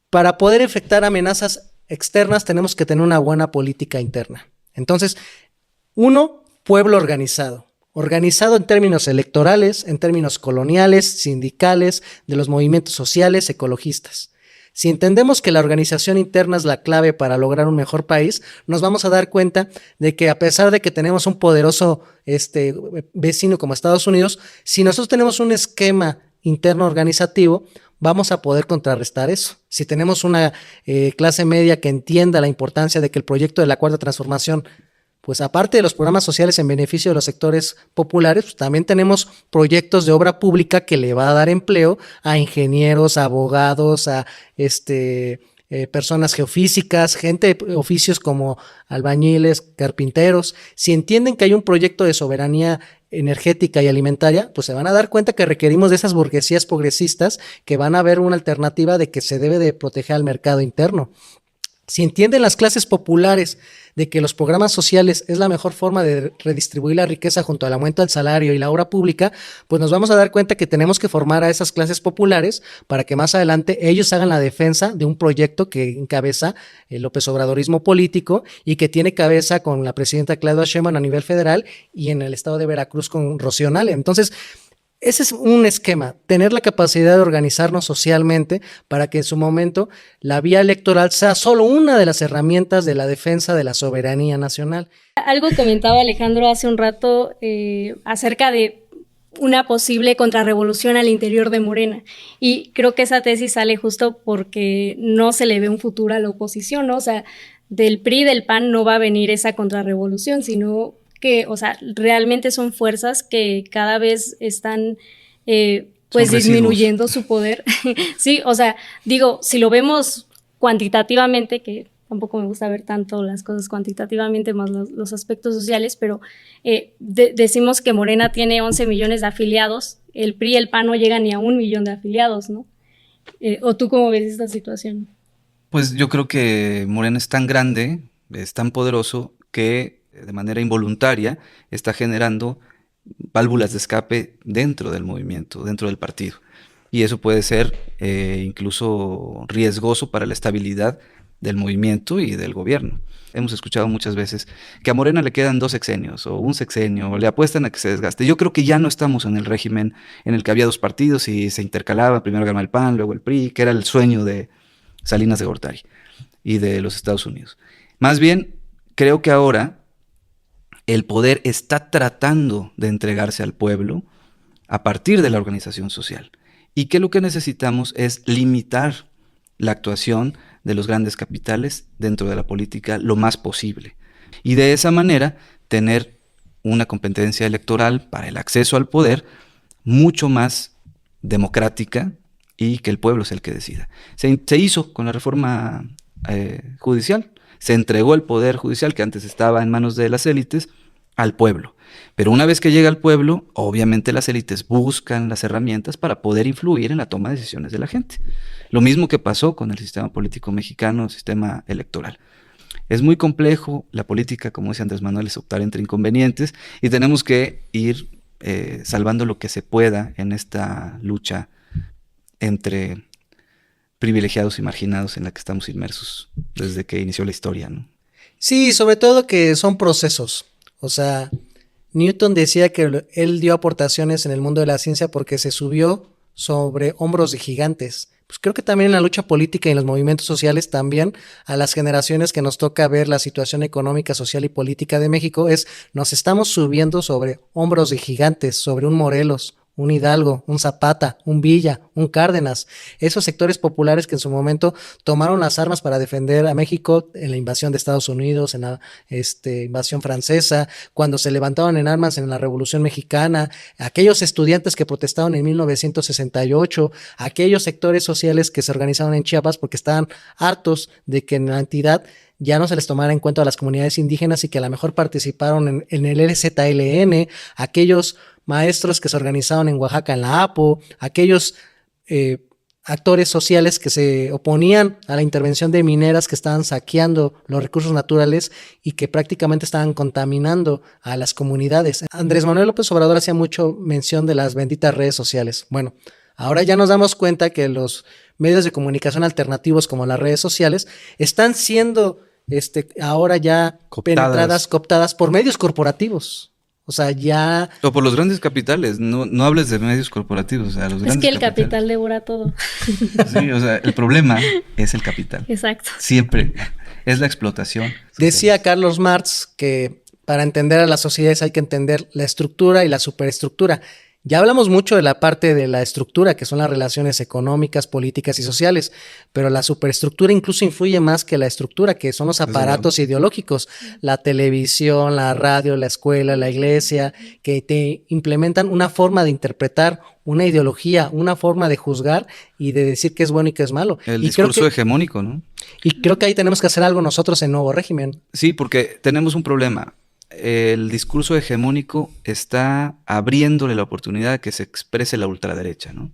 para poder enfrentar amenazas externas tenemos que tener una buena política interna. Entonces, uno, pueblo organizado en términos electorales, en términos coloniales, sindicales, de los movimientos sociales, ecologistas. Si entendemos que la organización interna es la clave para lograr un mejor país, nos vamos a dar cuenta de que a pesar de que tenemos un poderoso vecino como Estados Unidos, si nosotros tenemos un esquema interno organizativo, vamos a poder contrarrestar eso. Si tenemos una clase media que entienda la importancia de que el proyecto de la Cuarta Transformación, pues aparte de los programas sociales en beneficio de los sectores populares, pues también tenemos proyectos de obra pública que le va a dar empleo a ingenieros, a abogados, a personas geofísicas, gente de oficios como albañiles, carpinteros. Si entienden que hay un proyecto de soberanía energética y alimentaria, pues se van a dar cuenta que requerimos de esas burguesías progresistas que van a ver una alternativa de que se debe de proteger al mercado interno. Si entienden las clases populares de que los programas sociales es la mejor forma de redistribuir la riqueza junto al aumento del salario y la obra pública, pues nos vamos a dar cuenta que tenemos que formar a esas clases populares para que más adelante ellos hagan la defensa de un proyecto que encabeza el López Obradorismo político y que tiene cabeza con la presidenta Claudia Sheinbaum a nivel federal y en el estado de Veracruz con Rocío Nale. Entonces, ese es un esquema, tener la capacidad de organizarnos socialmente para que en su momento la vía electoral sea solo una de las herramientas de la defensa de la soberanía nacional. Algo comentaba Alejandro hace un rato acerca de una posible contrarrevolución al interior de Morena, y creo que esa tesis sale justo porque no se le ve un futuro a la oposición, ¿no? O sea, del PRI y del PAN no va a venir esa contrarrevolución, sino que, o sea, realmente son fuerzas que cada vez están pues disminuyendo su poder. Sí, o sea, digo, si lo vemos cuantitativamente, que tampoco me gusta ver tanto las cosas cuantitativamente más los aspectos sociales, pero decimos que Morena tiene 11 millones de afiliados, el PRI y el PAN no llegan ni a 1 millón de afiliados, ¿no? ¿O tú cómo ves esta situación? Pues yo creo que Morena es tan grande, es tan poderoso, que de manera involuntaria está generando válvulas de escape dentro del movimiento, dentro del partido. Y eso puede ser incluso riesgoso para la estabilidad del movimiento y del gobierno. Hemos escuchado muchas veces que a Morena le quedan 2 sexenios o un sexenio, o le apuestan a que se desgaste. Yo creo que ya no estamos en el régimen en el que había 2 partidos y se intercalaba, primero ganaba el PAN, luego el PRI, que era el sueño de Salinas de Gortari y de los Estados Unidos. Más bien, creo que ahora el poder está tratando de entregarse al pueblo a partir de la organización social. Y que lo que necesitamos es limitar la actuación de los grandes capitales dentro de la política lo más posible. Y de esa manera tener una competencia electoral para el acceso al poder mucho más democrática y que el pueblo sea el que decida. Se hizo con la reforma judicial, se entregó el poder judicial que antes estaba en manos de las élites al pueblo. Pero una vez que llega al pueblo, obviamente las élites buscan las herramientas para poder influir en la toma de decisiones de la gente. Lo mismo que pasó con el sistema político mexicano, el sistema electoral. Es muy complejo la política, como dice Andrés Manuel, es optar entre inconvenientes y tenemos que ir salvando lo que se pueda en esta lucha entre privilegiados y marginados en la que estamos inmersos desde que inició la historia, ¿no? Sí, sobre todo que son procesos. O sea, Newton decía que él dio aportaciones en el mundo de la ciencia porque se subió sobre hombros de gigantes. Pues creo que también en la lucha política y en los movimientos sociales también a las generaciones que nos toca ver la situación económica, social y política de México nos estamos subiendo sobre hombros de gigantes, sobre un Morelos, un Hidalgo, un Zapata, un Villa, un Cárdenas, esos sectores populares que en su momento tomaron las armas para defender a México en la invasión de Estados Unidos, en la invasión francesa, cuando se levantaron en armas en la Revolución Mexicana, aquellos estudiantes que protestaron en 1968, aquellos sectores sociales que se organizaron en Chiapas porque estaban hartos de que en la entidad ya no se les tomara en cuenta a las comunidades indígenas y que a lo mejor participaron en el LZLN, aquellos maestros que se organizaron en Oaxaca en la APO, aquellos actores sociales que se oponían a la intervención de mineras que estaban saqueando los recursos naturales y que prácticamente estaban contaminando a las comunidades. Andrés Manuel López Obrador hacía mucho mención de las benditas redes sociales. Bueno, ahora ya nos damos cuenta que los medios de comunicación alternativos como las redes sociales están siendo ahora ya cooptadas por medios corporativos. O sea, ya... O por los grandes capitales, no hables de medios corporativos. O sea, los grandes que el capital devora todo. Sí, o sea, el problema es el capital. Exacto. Siempre es la explotación. Decía Carlos Marx que para entender a las sociedades hay que entender la estructura y la superestructura. Ya hablamos mucho de la parte de la estructura, que son las relaciones económicas, políticas y sociales, pero la superestructura incluso influye más que la estructura, que son los aparatos ideológicos, la televisión, la radio, la escuela, la iglesia, que te implementan una forma de interpretar, una ideología, una forma de juzgar y de decir qué es bueno y qué es malo. El discurso hegemónico, ¿no? Y creo que ahí tenemos que hacer algo nosotros en Nuevo Régimen. Sí, porque tenemos un problema. El discurso hegemónico está abriéndole la oportunidad de que se exprese la ultraderecha, ¿no?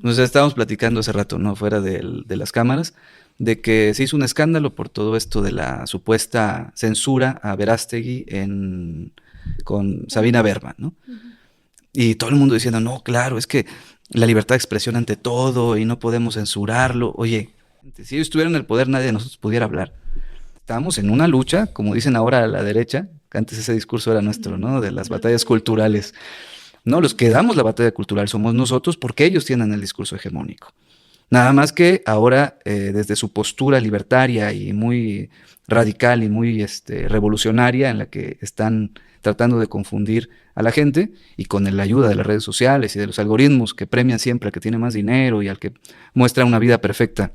Nos estábamos platicando hace rato, ¿no? Fuera de las cámaras, de que se hizo un escándalo por todo esto de la supuesta censura a Verástegui con Sabina Berman, ¿no? Y todo el mundo diciendo, no, claro, es que la libertad de expresión ante todo y no podemos censurarlo. Oye, si ellos estuvieran en el poder, nadie de nosotros pudiera hablar. Estamos en una lucha, como dicen ahora a la derecha, que antes ese discurso era nuestro, ¿no? De las batallas culturales. No, los que damos la batalla cultural somos nosotros porque ellos tienen el discurso hegemónico. Nada más que ahora, desde su postura libertaria y muy radical y muy revolucionaria, en la que están tratando de confundir a la gente, y con la ayuda de las redes sociales y de los algoritmos que premian siempre al que tiene más dinero y al que muestra una vida perfecta,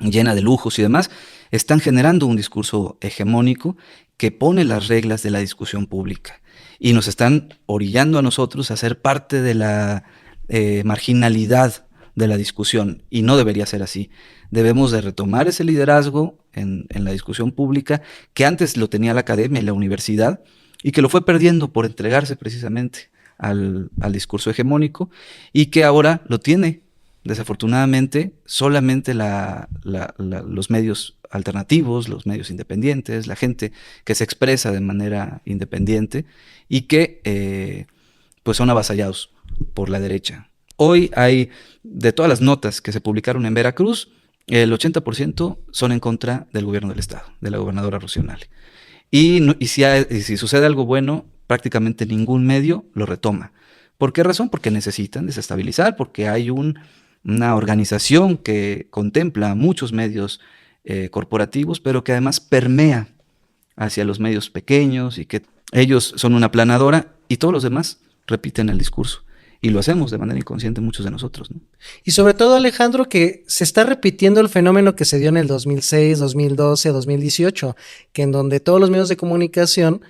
llena de lujos y demás, están generando un discurso hegemónico que pone las reglas de la discusión pública y nos están orillando a nosotros a ser parte de la marginalidad de la discusión, y no debería ser así. Debemos de retomar ese liderazgo en la discusión pública que antes lo tenía la academia y la universidad y que lo fue perdiendo por entregarse precisamente al discurso hegemónico, y que ahora lo tiene Desafortunadamente, solamente los medios alternativos, los medios independientes, la gente que se expresa de manera independiente y que pues son avasallados por la derecha. Hoy hay, de todas las notas que se publicaron en Veracruz, el 80% son en contra del gobierno del estado, de la gobernadora Rocío Nale. Y si sucede algo bueno, prácticamente ningún medio lo retoma. ¿Por qué razón? Porque necesitan desestabilizar, porque hay una organización que contempla muchos medios corporativos, pero que además permea hacia los medios pequeños y que ellos son una aplanadora y todos los demás repiten el discurso. Y lo hacemos de manera inconsciente muchos de nosotros, ¿no? Y sobre todo, Alejandro, que se está repitiendo el fenómeno que se dio en el 2006, 2012, 2018, que en donde todos los medios de comunicación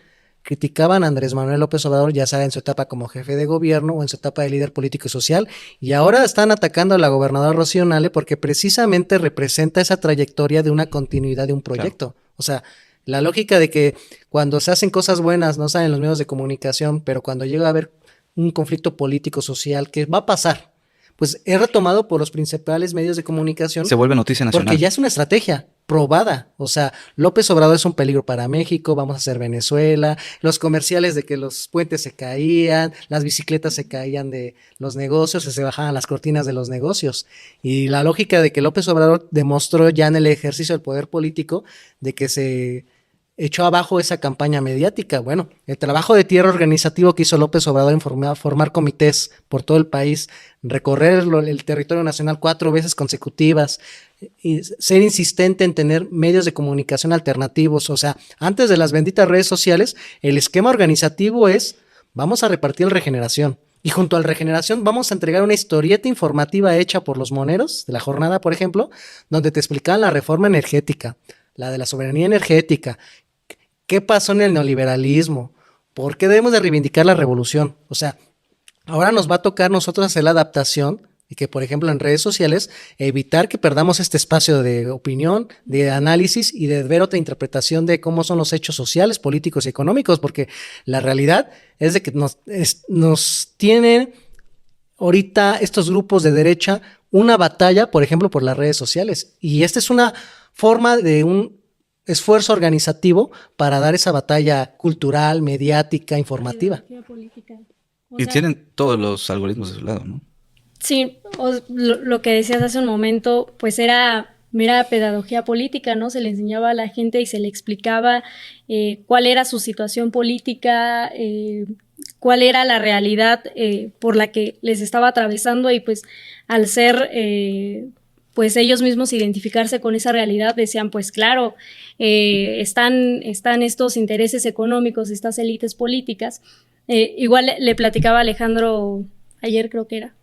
criticaban a Andrés Manuel López Obrador, ya sea en su etapa como jefe de gobierno o en su etapa de líder político y social, y ahora están atacando a la gobernadora Rocío Nale porque precisamente representa esa trayectoria de una continuidad de un proyecto. Claro. O sea, la lógica de que cuando se hacen cosas buenas no salen los medios de comunicación, pero cuando llega a haber un conflicto político, social, que va a pasar, pues es retomado por los principales medios de comunicación. Se vuelve noticia nacional. Porque ya es una estrategia probada. O sea, López Obrador es un peligro para México, vamos a hacer Venezuela, los comerciales de que los puentes se caían, las bicicletas se caían de los negocios, se bajaban las cortinas de los negocios. Y la lógica de que López Obrador demostró ya en el ejercicio del poder político de que se echó abajo esa campaña mediática. Bueno, el trabajo de tierra organizativo que hizo López Obrador en formar comités por todo el país, recorrer el territorio nacional 4 veces consecutivas y ser insistente en tener medios de comunicación alternativos. O sea, antes de las benditas redes sociales, el esquema organizativo es, vamos a repartir el Regeneración. Y junto al Regeneración vamos a entregar una historieta informativa hecha por los moneros de la jornada, por ejemplo, donde te explicaban la reforma energética, la de la soberanía energética, qué pasó en el neoliberalismo, por qué debemos de reivindicar la revolución. O sea, ahora nos va a tocar nosotros hacer la adaptación y que, por ejemplo, en redes sociales, evitar que perdamos este espacio de opinión, de análisis y de ver otra interpretación de cómo son los hechos sociales, políticos y económicos, porque la realidad es de que nos tienen ahorita estos grupos de derecha una batalla, por ejemplo, por las redes sociales. Y esta es una forma de un esfuerzo organizativo para dar esa batalla cultural, mediática, informativa. Y tienen todos los algoritmos de su lado, ¿no? Sí, lo que decías hace un momento, pues era mera pedagogía política, ¿no? Se le enseñaba a la gente y se le explicaba cuál era su situación política, cuál era la realidad por la que les estaba atravesando y pues al ser pues ellos mismos identificarse con esa realidad decían pues claro, están estos intereses económicos, estas élites políticas. Igual le platicaba a Alejandro ayer creo que era,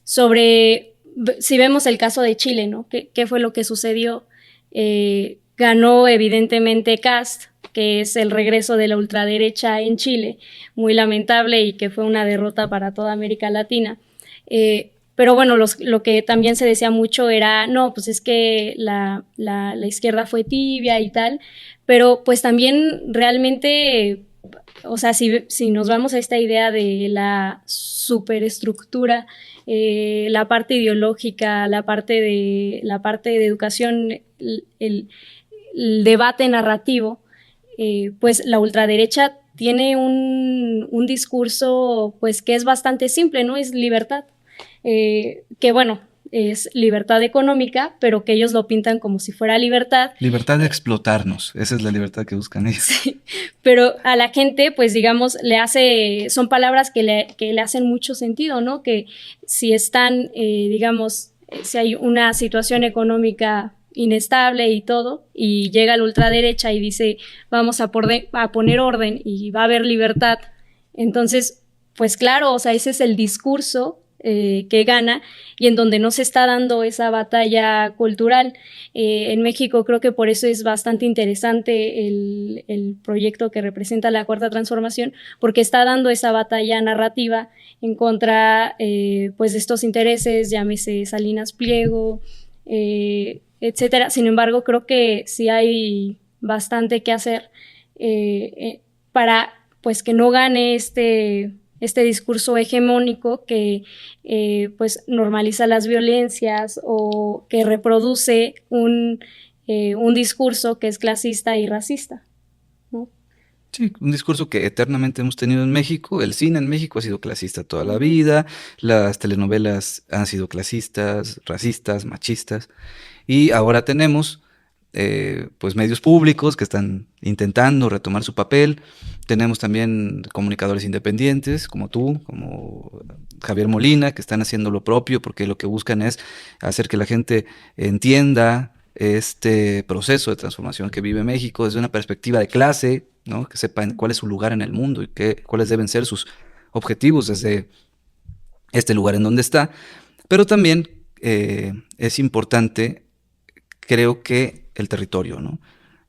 sobre si vemos el caso de Chile, ¿no? ¿Qué fue lo que sucedió? Ganó evidentemente Kast, que es el regreso de la ultraderecha en Chile, muy lamentable y que fue una derrota para toda América Latina. Pero bueno, lo que también se decía mucho era, no, pues es que la izquierda fue tibia y tal, pero pues también realmente, o sea, si nos vamos a esta idea de la superestructura, la parte ideológica, la parte de educación, el debate narrativo, pues la ultraderecha tiene un discurso pues que es bastante simple, ¿no? Es libertad. Que bueno, es libertad económica, pero que ellos lo pintan como si fuera libertad. Libertad de explotarnos, esa es la libertad que buscan ellos. Sí, pero a la gente, pues digamos, son palabras que le hacen mucho sentido, ¿no? Que si están, digamos, si hay una situación económica inestable y todo, y llega la ultraderecha y dice, vamos a poner orden y va a haber libertad, entonces, pues claro, o sea, ese es el discurso que gana y en donde no se está dando esa batalla cultural. En México creo que por eso es bastante interesante el proyecto que representa la Cuarta Transformación, porque está dando esa batalla narrativa en contra pues de estos intereses, llámese Salinas Pliego, etcétera. Sin embargo, creo que sí hay bastante que hacer para pues que no gane este este discurso hegemónico que pues normaliza las violencias o que reproduce un discurso que es clasista y racista, ¿no? Sí, un discurso que eternamente hemos tenido en México. El cine en México ha sido clasista toda la vida, las telenovelas han sido clasistas, racistas, machistas, y ahora tenemos pues medios públicos que están intentando retomar su papel. Tenemos también comunicadores independientes como tú, como Javier Molina, que están haciendo lo propio porque lo que buscan es hacer que la gente entienda este proceso de transformación que vive México desde una perspectiva de clase, ¿no? Que sepan cuál es su lugar en el mundo y cuáles deben ser sus objetivos desde este lugar en donde está. Pero también es importante, creo que el territorio, ¿no?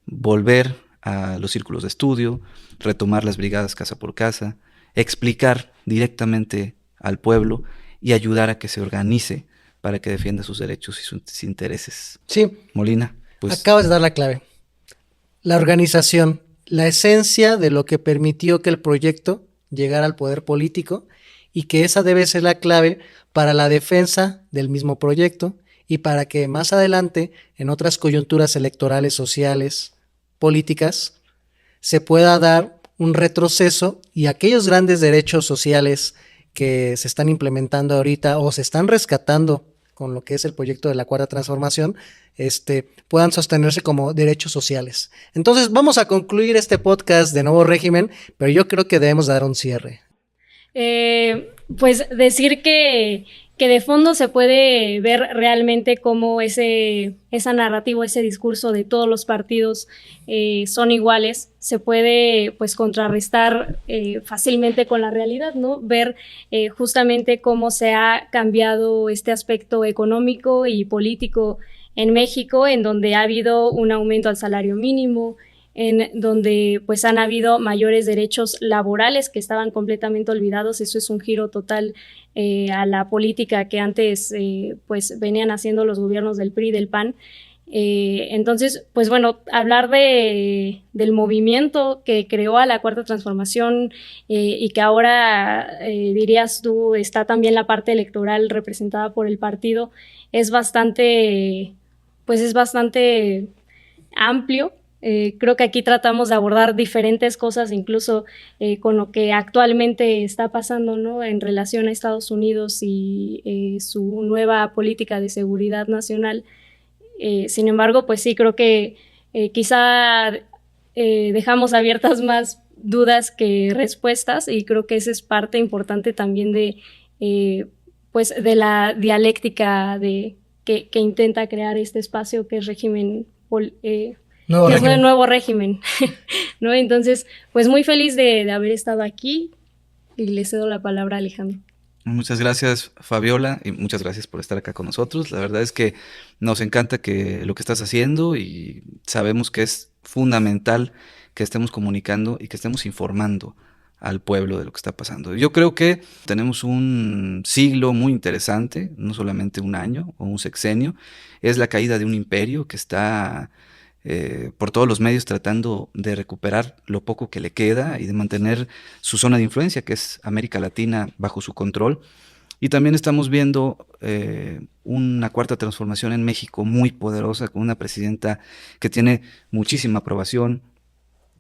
Volver a los círculos de estudio, retomar las brigadas casa por casa, explicar directamente al pueblo y ayudar a que se organice para que defienda sus derechos y sus intereses. Sí, Molina, pues acabas de dar la clave. La organización, la esencia de lo que permitió que el proyecto llegara al poder político y que esa debe ser la clave para la defensa del mismo proyecto y para que más adelante, en otras coyunturas electorales, sociales, políticas, se pueda dar un retroceso y aquellos grandes derechos sociales que se están implementando ahorita o se están rescatando con lo que es el proyecto de la Cuarta Transformación, puedan sostenerse como derechos sociales. Entonces vamos a concluir este podcast de Nuevo Régimen, pero yo creo que debemos dar un cierre. Pues decir que de fondo se puede ver realmente cómo esa narrativa, ese discurso de todos los partidos son iguales, se puede pues contrarrestar fácilmente con la realidad, ¿no? Ver justamente cómo se ha cambiado este aspecto económico y político en México, en donde ha habido un aumento al salario mínimo, en donde pues han habido mayores derechos laborales que estaban completamente olvidados. Eso es un giro total a la política que antes pues venían haciendo los gobiernos del PRI y del PAN. Entonces, pues bueno, hablar del movimiento que creó a la Cuarta Transformación y que ahora, dirías tú, está también la parte electoral representada por el partido, es bastante amplio. Creo que aquí tratamos de abordar diferentes cosas, incluso con lo que actualmente está pasando, ¿no? En relación a Estados Unidos y su nueva política de seguridad nacional. Sin embargo, pues sí, creo que quizá dejamos abiertas más dudas que respuestas, y creo que esa es parte importante también pues de la dialéctica que intenta crear este espacio que es régimen nuevo régimen, ¿no? Entonces, pues muy feliz de haber estado aquí y le cedo la palabra a Alejandro. muchas gracias, Fabiola, y muchas gracias por estar acá con nosotros. La verdad es que nos encanta lo que estás haciendo y sabemos que es fundamental que estemos comunicando y que estemos informando al pueblo de lo que está pasando. Yo creo que tenemos un siglo muy interesante, no solamente un año o un sexenio, es la caída de un imperio que está por todos los medios tratando de recuperar lo poco que le queda y de mantener su zona de influencia, que es América Latina, bajo su control. Y también estamos viendo una cuarta transformación en México muy poderosa, con una presidenta que tiene muchísima aprobación,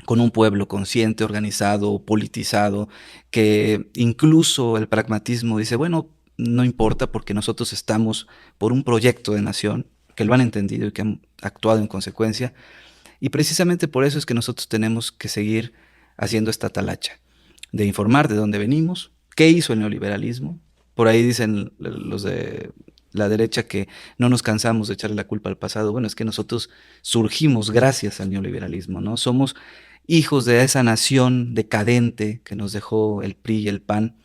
con un pueblo consciente, organizado, politizado, que incluso el pragmatismo dice, bueno, no importa porque nosotros estamos por un proyecto de nación, que lo han entendido y que han actuado en consecuencia, y precisamente por eso es que nosotros tenemos que seguir haciendo esta talacha, de informar de dónde venimos, qué hizo el neoliberalismo. Por ahí dicen los de la derecha que no nos cansamos de echarle la culpa al pasado. Bueno, es que nosotros surgimos gracias al neoliberalismo, ¿no? Somos hijos de esa nación decadente que nos dejó el PRI y el PAN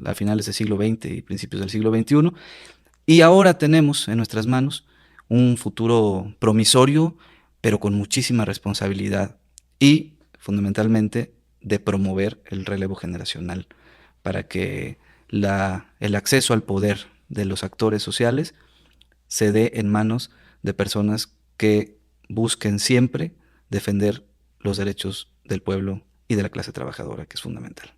a finales del siglo XX y principios del siglo XXI. Y ahora tenemos en nuestras manos un futuro promisorio, pero con muchísima responsabilidad y fundamentalmente de promover el relevo generacional para que el acceso al poder de los actores sociales se dé en manos de personas que busquen siempre defender los derechos del pueblo y de la clase trabajadora, que es fundamental.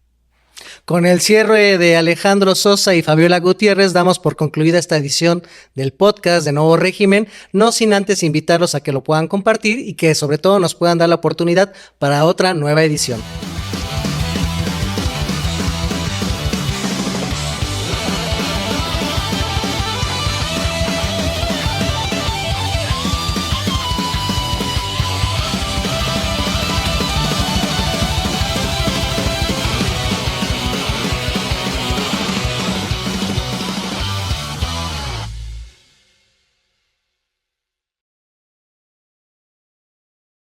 Con el cierre de Alejandro Sosa y Fabiola Gutiérrez, damos por concluida esta edición del podcast de Nuevo Régimen, no sin antes invitarlos a que lo puedan compartir y que sobre todo nos puedan dar la oportunidad para otra nueva edición.